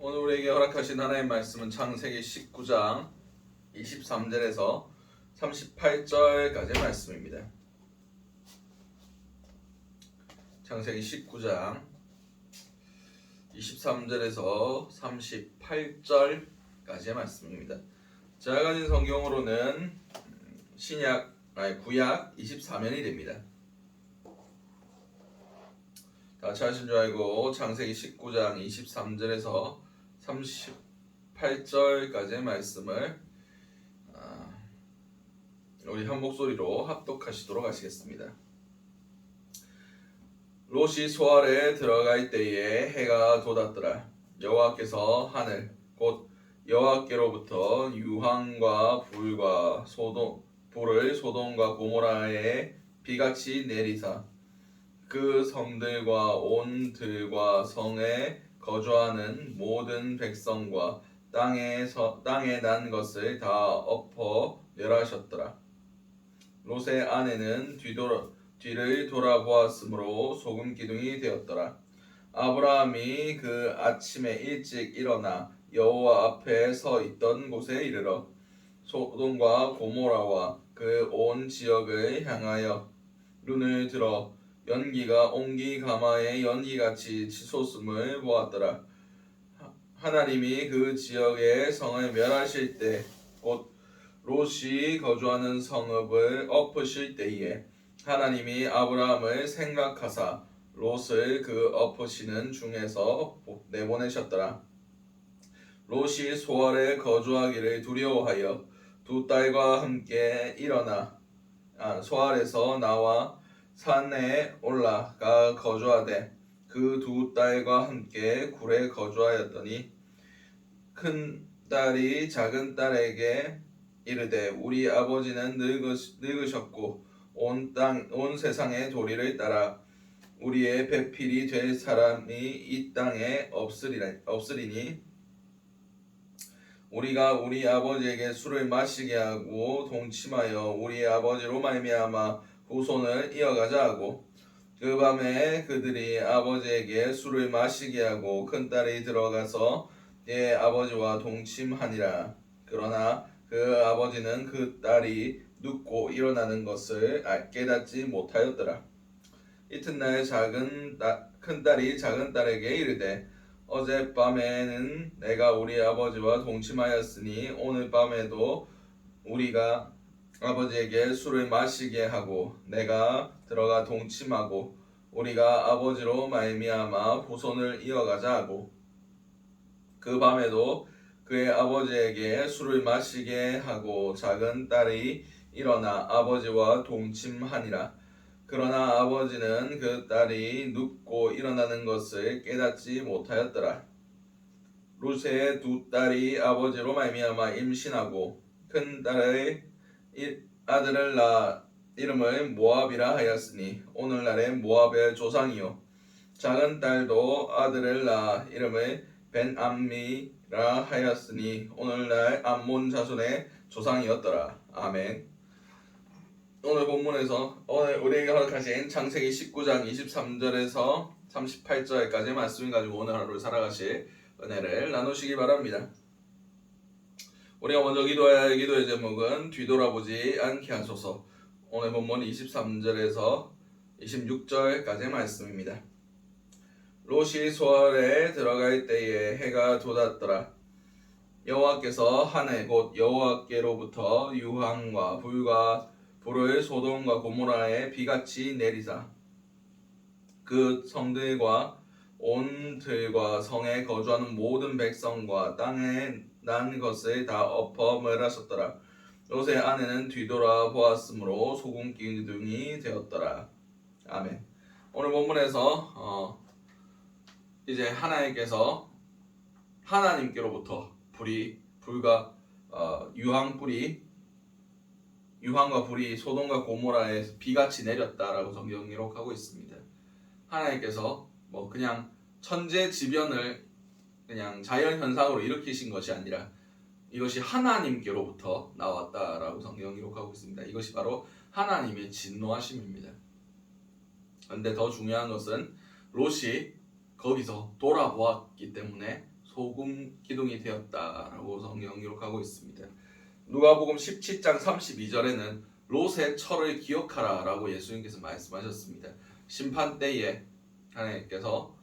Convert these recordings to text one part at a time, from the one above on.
오늘 우리에게 허락하신 하나님의 말씀은 창세기 19장 23절에서 38절까지의 말씀입니다. 창세기 19장 23절에서 38절까지의 말씀입니다. 제가 가진 성경으로는 구약 24면이 됩니다. 다 같이 하신 줄 알고 창세기 19장 23절에서 38절까지의 말씀을 우리 한 목소리로 합독하시도록 하시겠습니다. 롯이 소알에 들어갈 때에 해가 돋았더라. 여호와께서 하늘 곧 여호와께로부터 유황과 불을 소돔과 고모라에 비같이 내리사 그 성들과 온 들과 성에 거주하는 모든 백성과 땅에 난 것을 다 엎어 멸하셨더라. 롯의 아내는 뒤를 돌아보았으므로 소금 기둥이 되었더라. 아브라함이 그 아침에 일찍 일어나 여호와 앞에 서 있던 곳에 이르러 소돔과 고모라와 그 온 지역을 향하여 눈을 들어 연기가 옹기 가마에 연기같이 치솟음을 보았더라. 하나님이 그 지역의 성을 멸하실 때 곧 롯이 거주하는 성읍을 엎으실 때에 하나님이 아브라함을 생각하사 롯을 그 엎으시는 중에서 내보내셨더라. 롯이 소알에 거주하기를 두려워하여 두 딸과 함께 소알에서 나와 산에 올라가 거주하되 그 두 딸과 함께 굴에 거주하였더니 큰 딸이 작은 딸에게 이르되 우리 아버지는 늙으셨고 온 세상의 도리를 따라 우리의 배필이 될 사람이 이 땅에 없으리니 우리가 우리 아버지에게 술을 마시게 하고 동침하여 우리 아버지로 말미암아 후손을 이어가자 하고 그 밤에 그들이 아버지에게 술을 마시게 하고 큰딸이 들어가서 예 아버지와 동침하니라. 그러나 그 아버지는 그 딸이 눕고 일어나는 것을 깨닫지 못하였더라. 이튿날 큰딸이 작은 딸에게 이르되 어젯밤에는 내가 우리 아버지와 동침하였으니 오늘 밤에도 우리가 아버지에게 술을 마시게 하고 내가 들어가 동침하고 우리가 아버지로 말미암아 후손을 이어가자 하고 그 밤에도 그의 아버지에게 술을 마시게 하고 작은 딸이 일어나 아버지와 동침하니라. 그러나 아버지는 그 딸이 눕고 일어나는 것을 깨닫지 못하였더라. 롯의 두 딸이 아버지로 말미암아 임신하고 큰 딸의 아들을 낳아 이름을 모압이라 하였으니 오늘날의 모압의 조상이요 작은 딸도 아들을 낳아 이름을 벤암미라 하였으니 오늘날 암몬 자손의 조상이었더라. 아멘. 오늘 본문에서 오늘 우리에게 허락하신 창세기 19장 23절에서 38절까지 말씀을 가지고 오늘 하루를 살아가실 은혜를 나누시기 바랍니다. 우리가 먼저 기도해야 할 기도의 제목은 뒤돌아보지 않게 하소서. 오늘 본문 23절에서 26절까지의 말씀입니다. 롯이 소알에 들어갈 때에 해가 돋았더라. 여호와께서 하늘 곧 여호와께로부터 유황과 불을 소돔과 고모라에 비같이 내리사 그 성들과 온 들과 성에 거주하는 모든 백성과 땅에 난 것을 다 엎어 멸하셨더라. 롯의 아내는 뒤돌아 보았으므로 소금 기둥이 되었더라. 아멘. 오늘 본문에서 이제 하나님께로부터 유황과 불이 소돔과 고모라에 비같이 내렸다라고 성경 기록하고 있습니다. 하나님께서 그냥 천재지변을 그냥 자연현상으로 일으키신 것이 아니라 이것이 하나님께로부터 나왔다라고 성경 기록하고 있습니다. 이것이 바로 하나님의 진노하심입니다. 그런데 더 중요한 것은 롯이 거기서 돌아보았기 때문에 소금 기둥이 되었다라고 성경 기록하고 있습니다. 누가복음 17장 32절에는 롯의 철을 기억하라라고 예수님께서 말씀하셨습니다. 심판 때에 하나님께서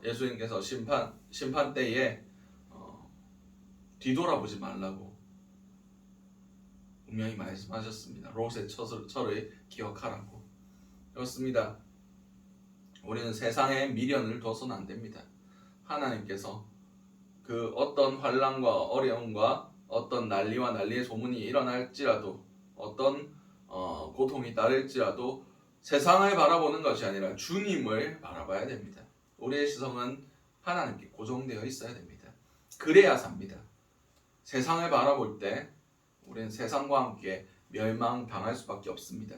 예수님께서 심판 때에 뒤돌아보지 말라고 분명히 말씀하셨습니다. 롯의 철을 기억하라고. 그렇습니다. 우리는 세상에 미련을 둬서는 안 됩니다. 하나님께서 그 어떤 환난과 어려움과 어떤 난리와 난리의 소문이 일어날지라도 어떤 고통이 따를지라도 세상을 바라보는 것이 아니라 주님을 바라봐야 됩니다. 우리의 시선은 하나님께 고정되어 있어야 됩니다. 그래야 삽니다. 세상을 바라볼 때 우리는 세상과 함께 멸망당할 수밖에 없습니다.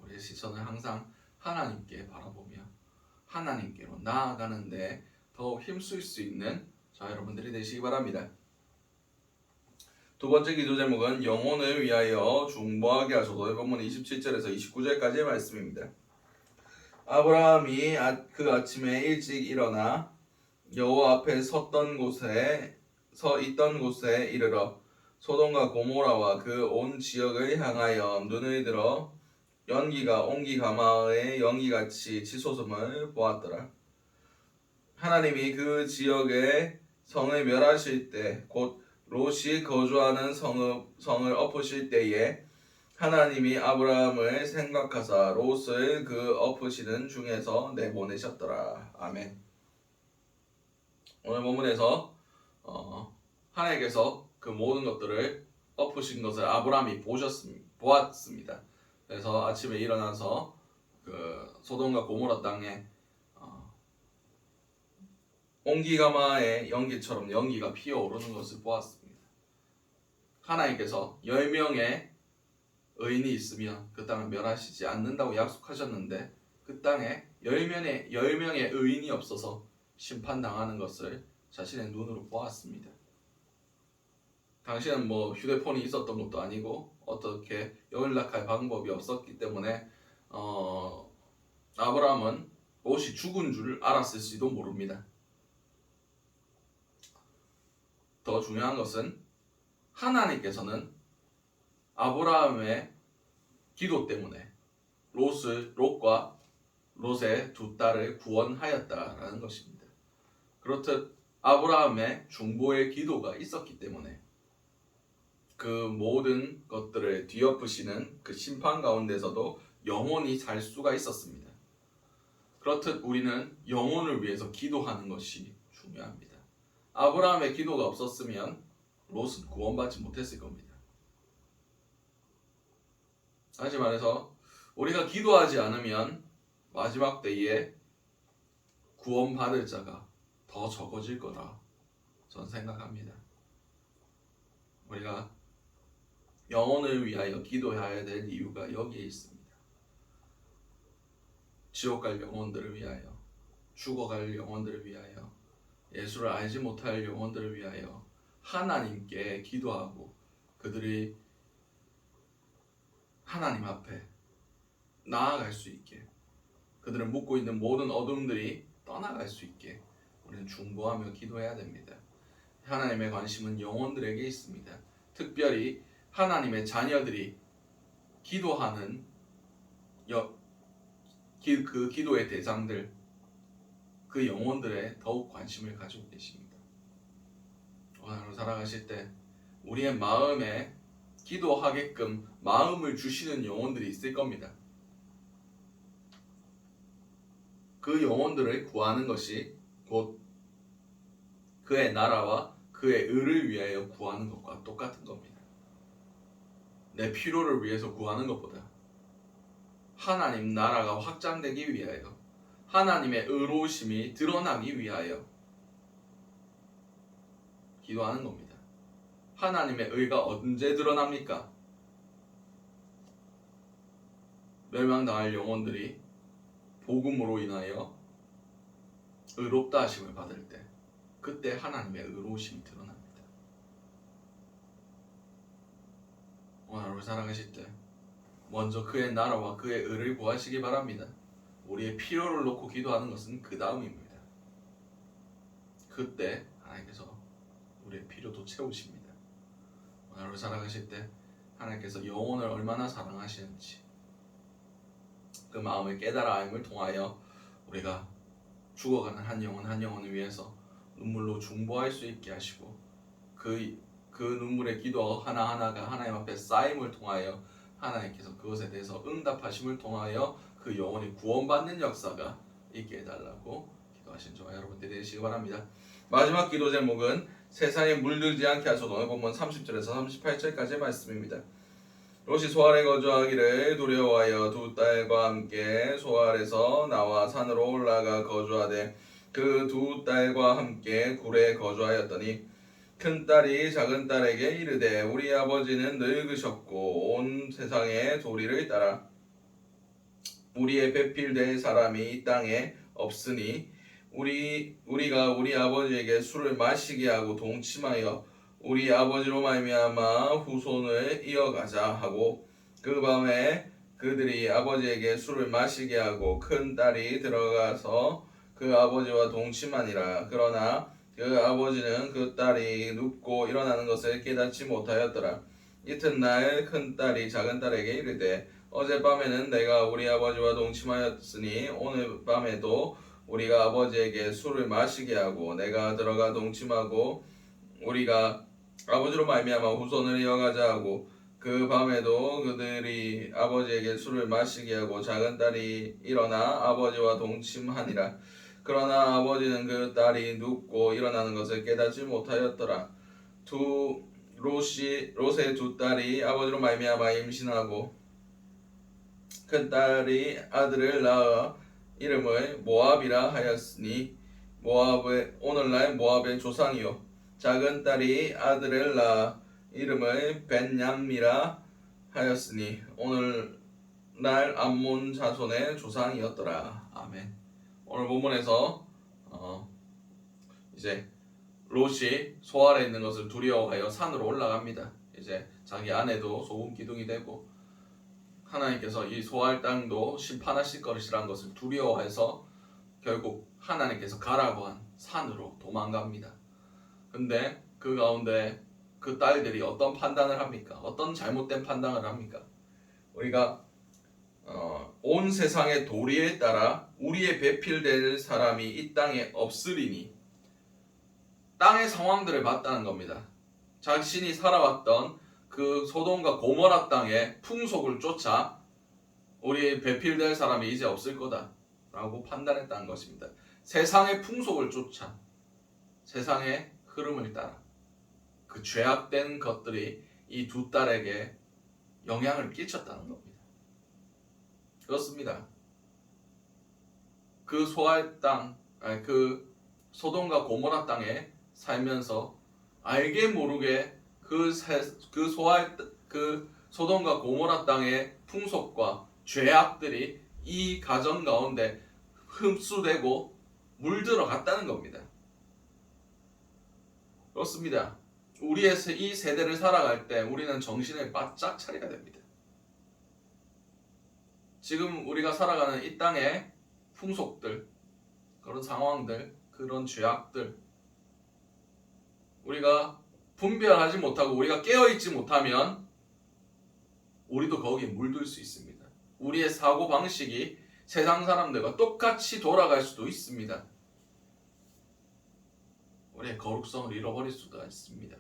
우리의 시선을 항상 하나님께 바라보며 하나님께로 나아가는데 더욱 힘쓸 수 있는 자 여러분들이 되시기 바랍니다. 두 번째 기도 제목은 영혼을 위하여 중보하게 하소서. 본문 27절에서 29절까지의 말씀입니다. 아브라함이 그 아침에 일찍 일어나 여호와 앞에 서 있던 곳에 이르러 소돔과 고모라와 그 온 지역을 향하여 눈을 들어 연기가 옹기 가마의 연기같이 치솟음을 보았더라. 하나님이 그 지역의 성을 멸하실 때 곧 롯이 거주하는 성을 엎으실 때에 하나님이 아브라함을 생각하사 롯을 그 엎으시는 중에서 내보내셨더라. 아멘. 오늘 본문에서 하나님께서 그 모든 것들을 엎으신 것을 아브라함이 보았습니다. 그래서 아침에 일어나서 그 소돔과 고모라 땅에 옹기가마의 연기처럼 연기가 피어오르는 것을 보았습니다. 하나님께서 10명의 의인이 있으면 그 땅을 멸하시지 않는다고 약속하셨는데 그 땅에 10명의 의인이 없어서 심판당하는 것을 자신의 눈으로 보았습니다. 당시에는 휴대폰이 있었던 것도 아니고 어떻게 연락할 방법이 없었기 때문에 아브라함은 롯이 죽은 줄 알았을지도 모릅니다. 더 중요한 것은 하나님께서는 아브라함의 기도 때문에 롯과 롯의 두 딸을 구원하였다라는 것입니다. 그렇듯 아브라함의 중보의 기도가 있었기 때문에 그 모든 것들을 뒤엎으시는 그 심판 가운데서도 영원히 살 수가 있었습니다. 그렇듯 우리는 영혼을 위해서 기도하는 것이 중요합니다. 아브라함의 기도가 없었으면 롯은 구원받지 못했을 겁니다. 다시 말해서 우리가 기도하지 않으면 마지막 때에 구원받을 자가 더 적어질 거라 저는 생각합니다. 우리가 영혼을 위하여 기도해야 될 이유가 여기에 있습니다. 지옥 갈 영혼들을 위하여, 죽어갈 영혼들을 위하여, 예수를 알지 못할 영혼들을 위하여 하나님께 기도하고 그들이 하나님 앞에 나아갈 수 있게, 그들을 묶고 있는 모든 어둠들이 떠나갈 수 있게 우리는 중보하며 기도해야 됩니다. 하나님의 관심은 영혼들에게 있습니다. 특별히 하나님의 자녀들이 기도하는 그 기도의 대상들, 그 영혼들에 더욱 관심을 가지고 계십니다. 오늘 하루 살아가실 때 우리의 마음에 기도하게끔 마음을 주시는 영혼들이 있을 겁니다. 그 영혼들을 구하는 것이 곧 그의 나라와 그의 의를 위하여 구하는 것과 똑같은 겁니다. 내 필요를 위해서 구하는 것보다 하나님 나라가 확장되기 위하여, 하나님의 의로우심이 드러나기 위하여 기도하는 겁니다. 하나님의 의가 언제 드러납니까? 멸망당할 영혼들이 복음으로 인하여 의롭다 하심을 받을 때, 그때 하나님의 의로우심이 드러납니다. 오늘 하루 살아가실 때 먼저 그의 나라와 그의 의를 구하시기 바랍니다. 우리의 필요를 놓고 기도하는 것은 그 다음입니다. 그때 하나님께서 우리의 필요도 채우십니다. 하루 살아가실 때 하나님께서 영혼을 얼마나 사랑하시는지 그 마음을 깨달아 알을 통하여 우리가 죽어가는 한 영혼을 위해서 눈물로 중보할 수 있게 하시고 그 눈물의 기도 하나하나가 하나님 앞에 쌓임을 통하여 하나님께서 그것에 대해서 응답하심을 통하여 그 영혼이 구원받는 역사가 있게 해달라고 기도하신 저와 여러분들이 되시기 바랍니다. 마지막 기도 제목은 세상에 물들지 않게 하소서. 오늘 본문 30절에서 38절까지의 말씀입니다. 롯이 소알에 거주하기를 두려워하여 두 딸과 함께 소알에서 나와 산으로 올라가 거주하되 그 두 딸과 함께 굴에 거주하였더니 큰 딸이 작은 딸에게 이르되 우리 아버지는 늙으셨고 온 세상의 도리를 따라 우리의 배필될 사람이 이 땅에 없으니 우리가 우리 아버지에게 술을 마시게 하고 동침하여 우리 아버지로 말미암아 후손을 이어가자 하고 그 밤에 그들이 아버지에게 술을 마시게 하고 큰 딸이 들어가서 그 아버지와 동침하니라. 그러나 그 아버지는 그 딸이 눕고 일어나는 것을 깨닫지 못하였더라. 이튿날 큰 딸이 작은 딸에게 이르되 어젯밤에는 내가 우리 아버지와 동침하였으니 오늘 밤에도 우리가 아버지에게 술을 마시게 하고 내가 들어가 동침하고 우리가 아버지로 말미암아 후손을 이어가자 하고 그 밤에도 그들이 아버지에게 술을 마시게 하고 작은 딸이 일어나 아버지와 동침하니라. 그러나 아버지는 그 딸이 눕고 일어나는 것을 깨닫지 못하였더라. 롯의 두 딸이 아버지로 말미암아 임신하고 큰 딸이 아들을 낳아 이름을 모압이라 하였으니 오늘날 모압의 조상이요 작은 딸이 아들을 낳아 이름을 벤야미라 하였으니 오늘날 암몬 자손의 조상이었더라. 아멘. 오늘 본문에서 이제 롯이 소알에 있는 것을 두려워하여 산으로 올라갑니다. 이제 자기 아내도 소금 기둥이 되고 하나님께서 이 소알 땅도 심판하실 것이라는 것을 두려워해서 결국 하나님께서 가라고 한 산으로 도망갑니다. 근데 그 가운데 그 딸들이 어떤 판단을 합니까? 어떤 잘못된 판단을 합니까? 우리가 온 세상의 도리에 따라 우리의 배필될 사람이 이 땅에 없으리니 땅의 상황들을 봤다는 겁니다. 자신이 살아왔던 그 소돔과 고모라 땅의 풍속을 쫓아 우리의 배필될 사람이 이제 없을 거다라고 판단했다는 것입니다. 세상의 풍속을 쫓아 세상의 흐름을 따라 그 죄악된 것들이 이 두 딸에게 영향을 끼쳤다는 겁니다. 그렇습니다. 그 소알 땅, 그 소돔과 고모라 땅에 살면서 알게 모르게 그 소돔과 고모라 땅의 풍속과 죄악들이 이 가정 가운데 흡수되고 물들어 갔다는 겁니다. 그렇습니다. 우리의 이 세대를 살아갈 때 우리는 정신을 바짝 차려야 됩니다. 지금 우리가 살아가는 이 땅의 풍속들, 그런 상황들, 그런 죄악들 우리가 분별하지 못하고 우리가 깨어있지 못하면 우리도 거기에 물들 수 있습니다. 우리의 사고방식이 세상 사람들과 똑같이 돌아갈 수도 있습니다. 우리의 거룩성을 잃어버릴 수도 있습니다.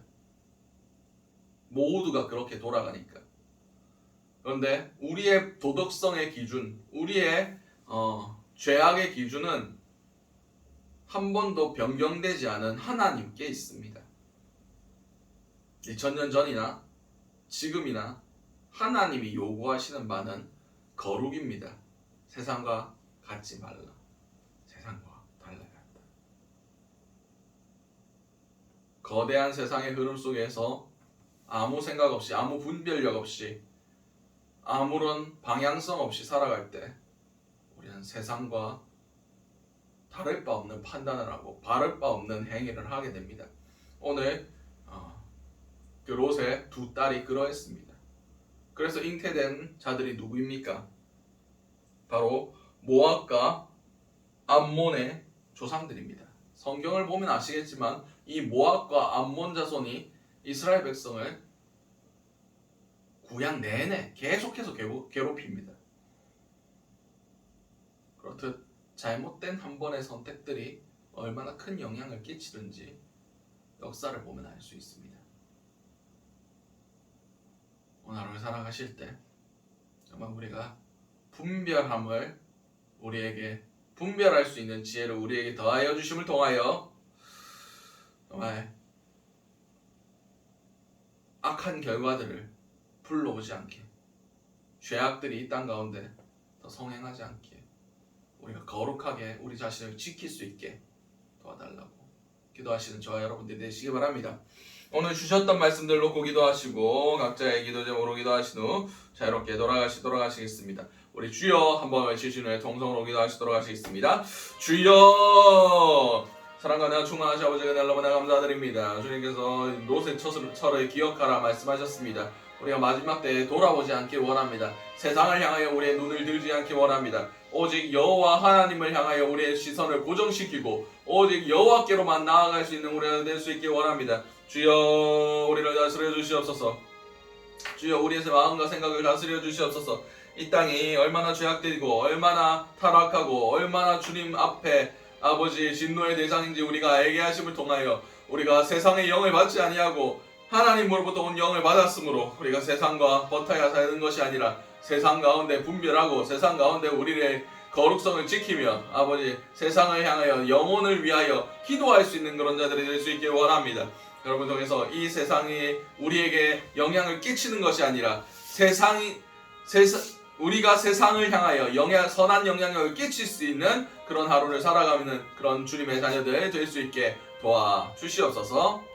모두가 그렇게 돌아가니까. 그런데 우리의 도덕성의 기준, 우리의 죄악의 기준은 한 번도 변경되지 않은 하나님께 있습니다. 2000년 전이나 지금이나 하나님이 요구하시는 바는 거룩입니다. 세상과 같지 말라. 세상과 달라야 한다. 거대한 세상의 흐름 속에서 아무 생각 없이, 아무 분별력 없이, 아무런 방향성 없이 살아갈 때 우리는 세상과 다를 바 없는 판단을 하고 바를 바 없는 행위를 하게 됩니다. 오늘 그 롯의 두 딸이 그러했습니다. 그래서 잉태된 자들이 누구입니까? 바로 모압과 암몬의 조상들입니다. 성경을 보면 아시겠지만 이 모압과 암몬 자손이 이스라엘 백성을 구약 내내 계속해서 괴롭힙니다. 그렇듯 잘못된 한 번의 선택들이 얼마나 큰 영향을 끼치는지 역사를 보면 알 수 있습니다. 오늘 하루 살아가실 때 정말 우리가 분별함을 우리에게 분별할 수 있는 지혜를 우리에게 더하여 주심을 통하여 정말 악한 결과들을 불러오지 않게, 죄악들이 이 땅 가운데 더 성행하지 않게, 우리가 거룩하게 우리 자신을 지킬 수 있게 도와달라고 기도하시는 저와 여러분들이 되시기 바랍니다. 오늘 주셨던 말씀들 놓고 기도하시고 각자의 기도 제목으로 기도하신 후 자유롭게 돌아가시도록 하시겠습니다. 우리 주여 한번 외치신 후에 동성으로 기도하시도록 하시겠습니다. 주여! 사랑과 내가 충만하신 아버지 은혜를 너무나 감사드립니다. 주님께서 롯의 처를 기억하라 말씀하셨습니다. 우리가 마지막 때에 돌아보지 않길 원합니다. 세상을 향하여 우리의 눈을 들지 않길 원합니다. 오직 여호와 하나님을 향하여 우리의 시선을 고정시키고 오직 여호와께로만 나아갈 수 있는 우리가 될 수 있길 원합니다. 주여 우리를 다스려 주시옵소서. 주여 우리의 마음과 생각을 다스려 주시옵소서. 이 땅이 얼마나 죄악되고 얼마나 타락하고 얼마나 주님 앞에 아버지 진노의 대상인지 우리가 알게 하심을 통하여 우리가 세상의 영을 받지 아니하고 하나님으로부터 온 영을 받았으므로 우리가 세상과 버타야 사는 것이 아니라 세상 가운데 분별하고 세상 가운데 우리의 거룩성을 지키며 아버지 세상을 향하여 영혼을 위하여 기도할 수 있는 그런 자들이 될 수 있길 원합니다. 여러분 통해서 이 세상이 우리에게 영향을 끼치는 것이 아니라 우리가 세상을 향하여 선한 영향력을 끼칠 수 있는 그런 하루를 살아가는 그런 주님의 자녀들 될 수 있게 도와주시옵소서.